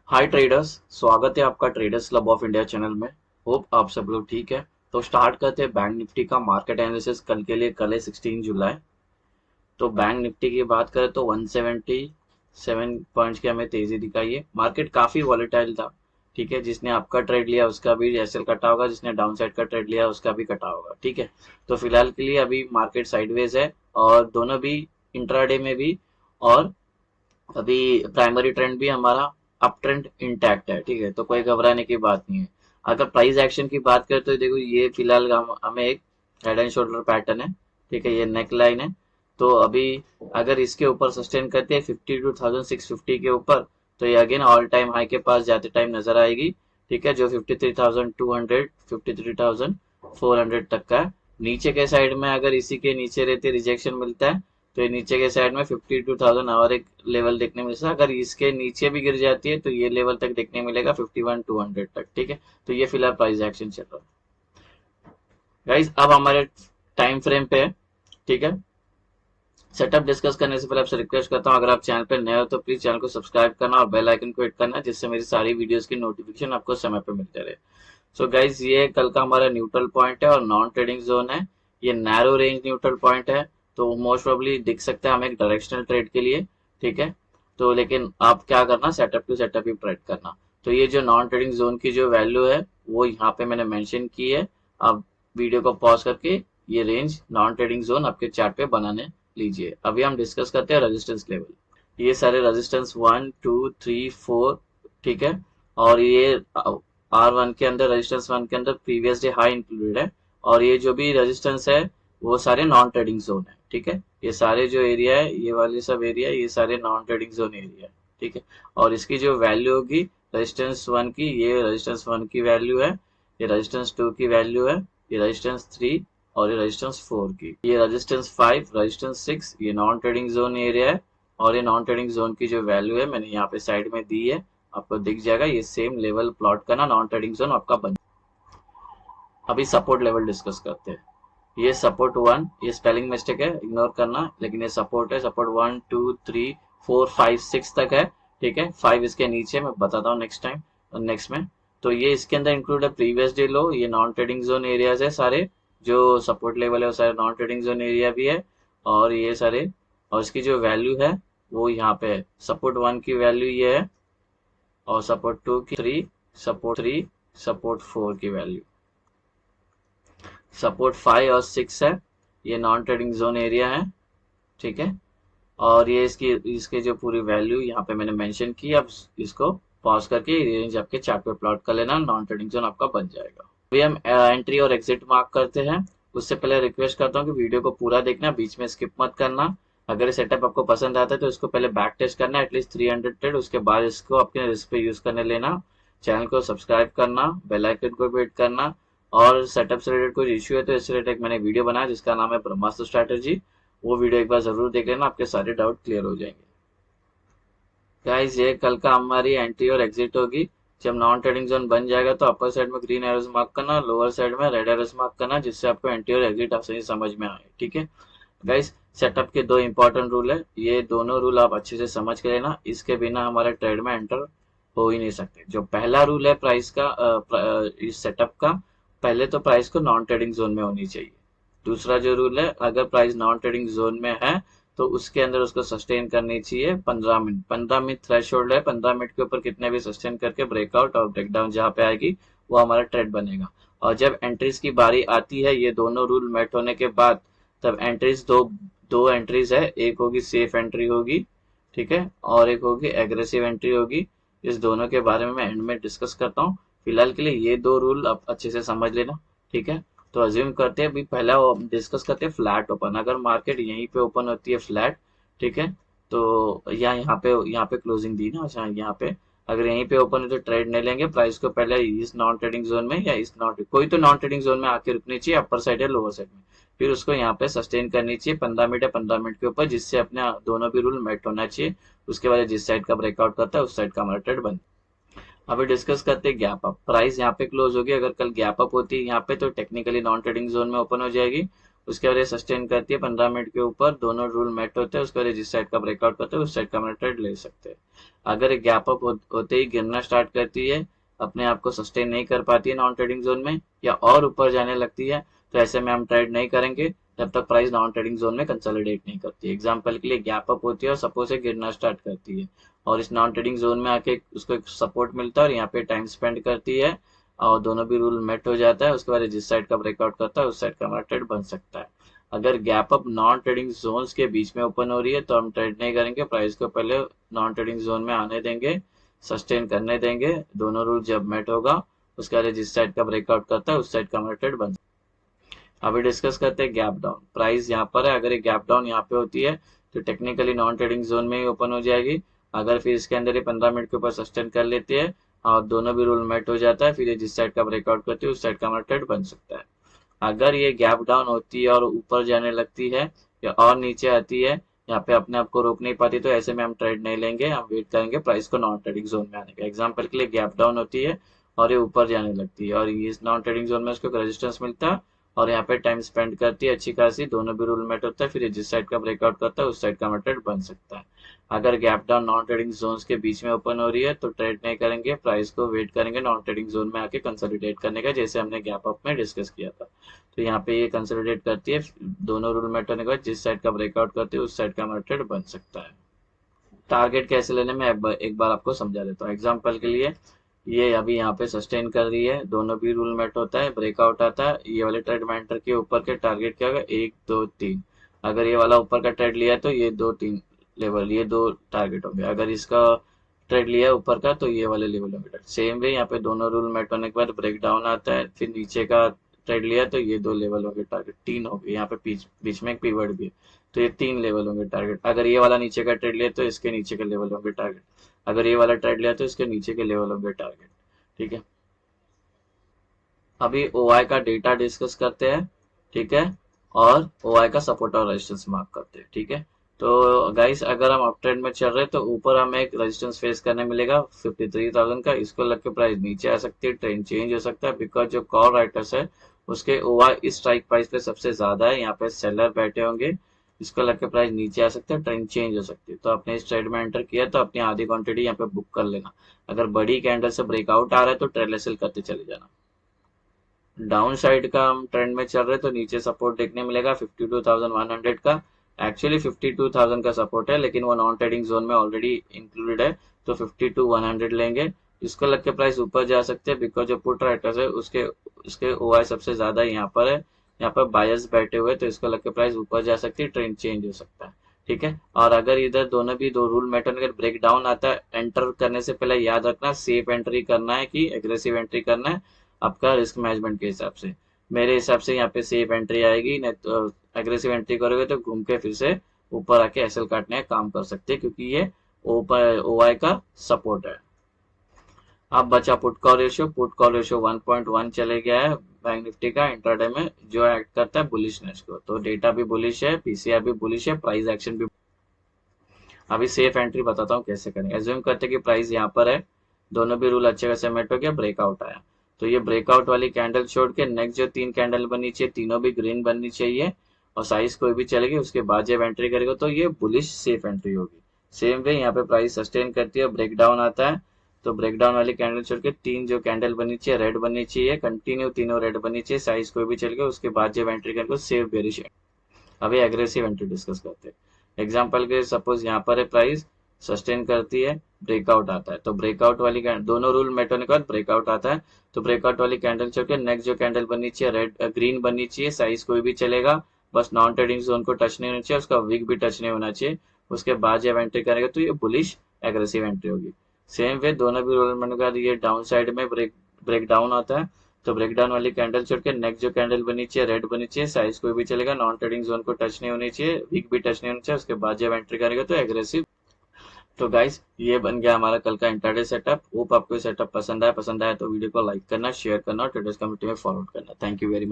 हाय traders, स्वागत है आपका traders club of India channel में। होप आप सब लोग ठीक है। तो स्टार्ट करते हैं बैंक निफ्टी का मार्केट एनालिसिस कल के लिए। कल है 16 जुलाई। तो बैंक निफ्टी की बात करें तो 177 पॉइंट्स की हमें तेजी दिखाई है। मार्केट काफी वॉलेटाइल था। ठीक है, जिसने आपका ट्रेड लिया उसका भी एसएल कटा होगा, जिसने डाउन साइड का ट्रेड लिया उसका भी कटा होगा। ठीक है, तो फिलहाल के लिए अभी मार्केट साइडवेज है और दोनों भी इंट्राडे में भी, और अभी प्राइमरी ट्रेंड भी हमारा अप ट्रेंड इंटैक्ट है। ठीक है, तो कोई घबराने की बात नहीं है। अगर प्राइस एक्शन की बात करें तो देखो ये फिलहाल हमें एक हेड एंड शोल्डर पैटर्न है। ठीक है, ये नेक लाइन है। तो अभी अगर इसके ऊपर सस्टेन करते हैं 52,650 के ऊपर, तो ये अगेन ऑल टाइम हाई के पास जाते टाइम नजर आएगी। ठीक है, जो 53,200 53,400 तक का है। नीचे के साइड में अगर इसी के नीचे रहते रिजेक्शन मिलता है, तो ये नीचे के साइड में 52,000 और एक लेवल देखने मिलता है। अगर इसके नीचे भी गिर जाती है तो ये लेवल तक देखने मिलेगा 51,200 तक। ठीक है, तो ये फिलहाल प्राइस एक्शन चल रहा है गाइज। अब हमारे टाइम फ्रेम पे है। ठीक है, सेटअप डिस्कस करने से पहले आपसे रिक्वेस्ट करता हूँ, अगर आप चैनल पे नए हो तो प्लीज चैनल को सब्सक्राइब करना और बेल आइकन को हिट करना, जिससे मेरी सारी वीडियोस की नोटिफिकेशन आपको समय पे मिलते रहे। सो गाइज, ये कल का हमारा न्यूट्रल पॉइंट है और नॉन ट्रेडिंग जोन है। ये नैरो रेंज न्यूट्रल पॉइंट है, तो मोस्ट प्रोबेबली दिख सकता है हमें एक डायरेक्शनल ट्रेड के लिए। ठीक है, तो लेकिन आप क्या करना, सेटअप टू सेटअप ही ट्रेड करना। तो ये जो नॉन ट्रेडिंग जोन की जो वैल्यू है वो यहाँ पे मैंने मेंशन की है। आप वीडियो को पॉज करके ये रेंज नॉन ट्रेडिंग जोन आपके चार्ट पे बनाने लीजिए। अभी हम डिस्कस करते हैं रेजिस्टेंस लेवल। ये सारे रेजिस्टेंस 1 2 3 4। ठीक है, और ये R1 के अंदर, रेजिस्टेंस 1 के अंदर प्रीवियस डे हाई इंक्लूडेड है। और ये जो भी रेजिस्टेंस है वो सारे नॉन ट्रेडिंग जोन है। ठीक है, ये सारे जो एरिया है, ये वाले सब एरिया, ये सारे नॉन ट्रेडिंग जोन एरिया है। ठीक है, और इसकी जो वैल्यू होगी रेजिस्टेंस 1 की, ये रेजिस्टेंस 1 की वैल्यू है, ये रेजिस्टेंस 2 की वैल्यू है, ये रेजिस्टेंस 3 और ये रेजिस्टेंस 4 की, ये रेजिस्टेंस 5, रेजिस्टेंस 6, ये नॉन ट्रेडिंग जोन एरिया है। और ये नॉन ट्रेडिंग जोन की जो वैल्यू है मैंने यहाँ पे साइड में दी है, आपको दिख जाएगा। ये सेम लेवल प्लॉट करना, नॉन ट्रेडिंग जोन आपका बन। अभी सपोर्ट लेवल डिस्कस करते हैं। ये सपोर्ट 1, ये स्पेलिंग मिस्टेक है, इग्नोर करना, लेकिन ये सपोर्ट है। सपोर्ट 1 2 3 4 5 6 तक है। ठीक है, 5 इसके नीचे, मैं बताता हूँ नेक्स्ट टाइम, नेक्स्ट में। तो ये इसके अंदर इंक्लूड है प्रीवियस डे लो। ये नॉन ट्रेडिंग जोन एरियाज है सारे, जो सपोर्ट लेवल है वो सारे नॉन ट्रेडिंग जोन एरिया भी है। और ये सारे, और इसकी जो वैल्यू है वो यहाँ पे है। सपोर्ट 1 की वैल्यू ये है, और सपोर्ट 2 की 3, सपोर्ट 3, सपोर्ट 4 की वैल्यू, सपोर्ट 5 और 6 है। ये नॉन ट्रेडिंग जोन एरिया है। ठीक है, और ये इसकी इसके जो पूरी वैल्यू यहाँ पे मैंने मेंशन की। अब इसको पॉज करके रेंज आपके चार्ट पे प्लॉट कर लेना, नॉन ट्रेडिंग जोन आपका बन जाएगा। अभी हम एंट्री और एग्जिट मार्क करते हैं। उससे पहले रिक्वेस्ट करता हूँ कि वीडियो को पूरा देखना, बीच में स्किप मत करना। अगर ये सेटअप आपको पसंद आता है तो इसको पहले बैक टेस्ट करना एटलीस्ट 300 ट्रेड, उसके बाद इसको अपने रिस्क पे यूज करने लेना। चैनल को सब्सक्राइब करना, बेल आइकन को भी हिट करना। और सेटअप से रिलेटेड कोई इश्यू है तो इससे रिलेटेड मैंने वीडियो बनाया जिसका नाम है ब्रह्मास्त्र स्ट्रैटेजी। वो वीडियो एक बार जरूर देख लेना, आपके सारे डाउट क्लियर हो जाएंगे। गाइस, ये कल का हमारी एंट्री और एग्जिट होगी। जब नॉन ट्रेडिंग जोन बन जाएगा तो अपर साइड में ग्रीन एरोज मार्क करना, लोअर साइड में रेड एरोज मार्क करना, जिससे आपको एंट्री और एग्जिट आसानी से समझ में आए। ठीक है गाइस, सेटअप के दो इंपॉर्टेंट रूल है, ये दोनों रूल आप अच्छे से समझ के लेना, इसके बिना हमारे ट्रेड में एंटर हो ही नहीं सकते। जो पहला रूल है प्राइस का, इस सेटअप का, पहले तो प्राइस को नॉन ट्रेडिंग जोन में होनी चाहिए। दूसरा जो रूल है, अगर प्राइस नॉन ट्रेडिंग जोन में है तो उसके अंदर उसको सस्टेन करनी चाहिए 15 मिनट। 15 मिनट थ्रेश होल्ड है, 15 मिनट के ऊपर कितने भी सस्टेन करके ब्रेकआउट और ब्रेकडाउन जहां पे आएगी वो हमारा ट्रेड बनेगा। और जब एंट्रीज की बारी आती है, ये दोनों रूल मेट होने के बाद, तब एंट्रीज दो दो एंट्रीज है, एक होगी सेफ एंट्री होगी, ठीक है, और एक होगी एग्रेसिव एंट्री होगी। इस दोनों के बारे में मैं एंड में डिस्कस करता हूँ। फिलहाल के लिए ये दो रूल आप अच्छे से समझ लेना। ठीक है, तो अज्यूम करते हैं, अभी पहला डिस्कस करते हैं फ्लैट ओपन। अगर मार्केट यहीं पे ओपन होती है फ्लैट, ठीक है, तो यहाँ पे क्लोजिंग दी ना, अच्छा यहाँ पे अगर यहीं पे ओपन है तो ट्रेड नहीं लेंगे प्राइस को, पहले इस नॉन ट्रेडिंग जोन में या इस नॉट कोई तो नॉन ट्रेडिंग जोन में आके रुकनी चाहिए, अपर साइड या लोअर साइड में। फिर उसको यहाँ पे सस्टेन करनी चाहिए 15 मिनट या 15 मिनट के ऊपर, जिससे अपने दोनों भी रूल मेट होना चाहिए। उसके बाद जिस साइड का ब्रेकआउट करता है उस साइड का हमारा ट्रेड बन। अभी डिस्कस करते हैं गैप अप। प्राइस यहाँ पे क्लोज होगी, अगर कल गैप अप होती है यहाँ पे तो टेक्निकली नॉन ट्रेडिंग जोन में ओपन हो जाएगी। उसके बाद ये सस्टेन करती है 15 मिनट के ऊपर, दोनों रूल मेट होते हैं, उसके बाद जिस साइड का ब्रेकआउट करते हैं उस साइड का हम ट्रेड ले सकते हैं। अगर एक गैप अप होते ही गिरना स्टार्ट करती है, अपने आप को सस्टेन नहीं कर पाती है नॉन ट्रेडिंग जोन में या और ऊपर जाने लगती है, तो ऐसे में हम ट्रेड नहीं करेंगे जब तक प्राइस नॉन ट्रेडिंग जोन में कंसोलिडेट नहीं करती। एग्जांपल के लिए गैप अप होती है और सपोज से गिरना स्टार्ट करती है और इस नॉन ट्रेडिंग जोन में आके उसको एक सपोर्ट मिलता है और यहाँ पे टाइम स्पेंड करती है और दोनों भी रूल मेट हो जाता है, उसके बाद जिस साइड का ब्रेकआउट करता है उस साइड का हमारा ट्रेड बन सकता है। अगर gap up non trading zones के बीच में ओपन हो रही है तो हम ट्रेड नहीं करेंगे, प्राइस को पहले नॉन ट्रेडिंग जोन में आने देंगे, सस्टेन करने देंगे, दोनों रूल जब मेट होगा उसके बाद जिस साइड का ब्रेकआउट करता है उस साइड का हमारा ट्रेड बन। अभी डिस्कस करते हैं गैप डाउन। प्राइस यहाँ पर है, अगर ये गैप डाउन यहाँ पे होती है तो टेक्निकली नॉन ट्रेडिंग जोन में ही ओपन हो जाएगी। अगर फिर इसके अंदर ही 15 मिनट के ऊपर सस्टेन कर लेती है और दोनों भी रूल मेट हो जाता है, फिर ये जिस साइड का ब्रेकआउट करती है उस साइड का हमारा ट्रेड बन सकता है। अगर ये गैप डाउन होती है और ऊपर जाने लगती है या और नीचे आती है, यहाँ पे अपने आप को रोक नहीं पाती, तो ऐसे में हम ट्रेड नहीं लेंगे, हम वेट करेंगे प्राइस को नॉन ट्रेडिंग जोन में आने का। एग्जांपल के लिए गैप डाउन होती है और ये ऊपर जाने लगती है और ये नॉन ट्रेडिंग जोन में उसको रेजिस्टेंस मिलता है और यहाँ पे टाइम स्पेंड करती है अच्छी खासी, दोनों भी रूल मेट होता है, फिर जिस साइड का ब्रेकआउट करता है उस साइड का हमारा ट्रेड बन सकता है। अगर gap down non trading zones के बीच में ओपन हो रही है तो ट्रेड नहीं करेंगे, प्राइस को वेट करेंगे नॉन ट्रेडिंग जोन में आके कंसोलिडेट करने का, जैसे हमने गैप अप में डिस्कस किया था। तो यहाँ पे ये कंसोलिडेट करती है, दोनों रूल मेट होने के बाद जिस साइड का ब्रेकआउट करती है उस साइड का हमारा ट्रेड बन सकता है। टारगेट कैसे लेने में एक बार आपको समझा देता हूँ। एग्जांपल के लिए ये अभी यहाँ पे सस्टेन कर रही है, दोनों भी रूल मेट होता है, ब्रेकआउट आता है, ये वाले ट्रेड में एंटर के ऊपर के टारगेट क्या होगा 1 2 3। अगर ये वाला ऊपर का ट्रेड लिया है तो ये 2 3 लेवल, ये 2 टारगेट होंगे। अगर इसका ट्रेड लिया है ऊपर का तो ये वाले लेवल होंगे। सेम वे यहाँ पे दोनों रूल मेट होने के बाद ब्रेक डाउन आता है, फिर नीचे का ट्रेड लिया तो ये 2 लेवल होंगे, टारगेट 3 हो गए। यहाँ पे बीच में एक पीवट भी है तो ये 3 लेवल होंगे टारगेट। अगर ये वाला नीचे का ट्रेड लिया तो इसके नीचे के लेवल होंगे टारगेट, अगर ये वाला ट्रेड लिया तो इसके नीचे के लेवल होंगे टारगेट। ठीक है, अभी ओआई का डेटा डिस्कस करते हैं। ठीक है, और ओआई का सपोर्ट और रेजिस्टेंस मार्क करते हैं। ठीक है, तो गाइस अगर हम अप ट्रेंड में चल रहे हैं तो ऊपर हमें एक रेजिस्टेंस फेस करने मिलेगा 53,000 का, इसको लग के प्राइस नीचे आ सकती है, ट्रेंड चेंज हो सकता है, बिकॉज जो कॉल राइटर्स है उसके ओआई इस स्ट्राइक प्राइस पे सबसे ज्यादा है, यहाँ पे सेलर बैठे होंगे, इसको लग के प्राइस नीचे आ सकता है, ट्रेंड चेंज हो सकती है। तो आपने इस ट्रेड में एंटर किया तो अपनी आधी क्वांटिटी यहाँ पे बुक कर लेना। अगर बड़ी कैंडल से ब्रेकआउट आ रहा है तो ट्रेड सेल करते चले जाना। डाउन साइड का हम ट्रेंड में चल रहे तो नीचे सपोर्ट देखने मिलेगा 52,100 का। एक्चुअली 52,000 का सपोर्ट है लेकिन वो नॉन ट्रेडिंग जोन में ऑलरेडी इंक्लूडेड है, तो 52,100 लेंगे। इसको लग के प्राइस ऊपर जा सकते हैं बिकॉज जो पुट राइटर्स है उसके उसके ओआई सबसे ज्यादा यहाँ पर है, यहाँ पर बायर्स बैठे हुए, तो इसको लग के प्राइस ऊपर जा सकती है, ट्रेंड चेंज हो सकता है। ठीक है, और अगर इधर दोनों भी दो रूल मेटर अगर ब्रेक डाउन आता है, एंटर करने से पहले याद रखना सेफ एंट्री करना है कि एग्रेसिव एंट्री करना है आपका रिस्क मैनेजमेंट के हिसाब से। मेरे हिसाब से यहाँ पे सेफ एंट्री आएगी, नहीं तो एग्रेसिव एंट्री करोगे तो घूम के फिर से ऊपर आके एसएल काटने का काम कर सकते हैं, क्योंकि ये ऊपर ओआई का सपोर्ट है। अब बचा पुट कॉल रेशियो 1.1 चले गया है बैंक निफ्टी का इंट्राडे में, जो एक्ट करता है बुलिशनेस को। तो डेटा भी बुलिश है, पीसीआर भी बुलिश है, प्राइस एक्शन भी। अभी सेफ एंट्री बताता हूँ कैसे करें। एज्यूम करते हैं कि प्राइस यहाँ पर है, दोनों भी रूल अच्छे खासे मेट हो गया, ब्रेकआउट आया, तो ये ब्रेकआउट वाली कैंडल छोड़ के नेक्स्ट जो 3 कैंडल बननी चाहिए तीनों भी ग्रीन बननी चाहिए और साइज कोई भी चलेगी, उसके बाद जब एंट्री करेगा तो ये बुलिश सेफ एंट्री होगी। सेम वे यहाँ पे प्राइस सस्टेन करती है, ब्रेक डाउन आता है, तो ब्रेक डाउन वाली कैंडल छोड़ के 3 जो कैंडल बननी चाहिए रेड बननी चाहिए, कंटिन्यू तीनों रेड बननी चाहिए, साइज कोई भी चलेगा, उसके बाद जब एंट्री करेगा सेफ बेरिश। अभी एग्रेसिव एंट्री डिस्कस करते हैं। एग्जांपल के सपोज यहाँ पर है प्राइस सस्टेन करती है, ब्रेकआउट आता है, तो ब्रेकआउट वाली दोनों रूल मेट होने के बाद ब्रेकआउट आता है, तो ब्रेकआउट वाली कैंडल छोड़ के नेक्स्ट जो कैंडल बननी चाहिए रेड ग्रीन बननी चाहिए, साइज कोई भी चलेगा, बस नॉन ट्रेडिंग जोन को टच नहीं होना चाहिए, उसका विक भी टच नहीं होना चाहिए, उसके बाद जब एंट्री करेगा तो ये बुलिश एग्रेसिव एंट्री होगी। सेम वे दोनों भी रूल मेट के बाद ये डाउन साइड में ब्रेक डाउन आता है, तो ब्रेक डाउन वाली कैंडल छोड़ के नेक्स्ट जो कैंडल बनी चाहिए रेड बनी चाहिए, साइज कोई भी चलेगा, नॉन ट्रेडिंग जोन को टच नहीं होनी चाहिए, वीक भी टच नहीं होना चाहिए, उसके बाद जब एंट्री करेगा तो एग्रेसिव। तो गाइस ये बन गया हमारा कल का इंट्राडे सेटअप। होप आपको सेटअप पसंद आया तो वीडियो को लाइक करना, शेयर करना और ट्रेडर्स कम्युनिटी में फॉरवर्ड करना। Thank you very much.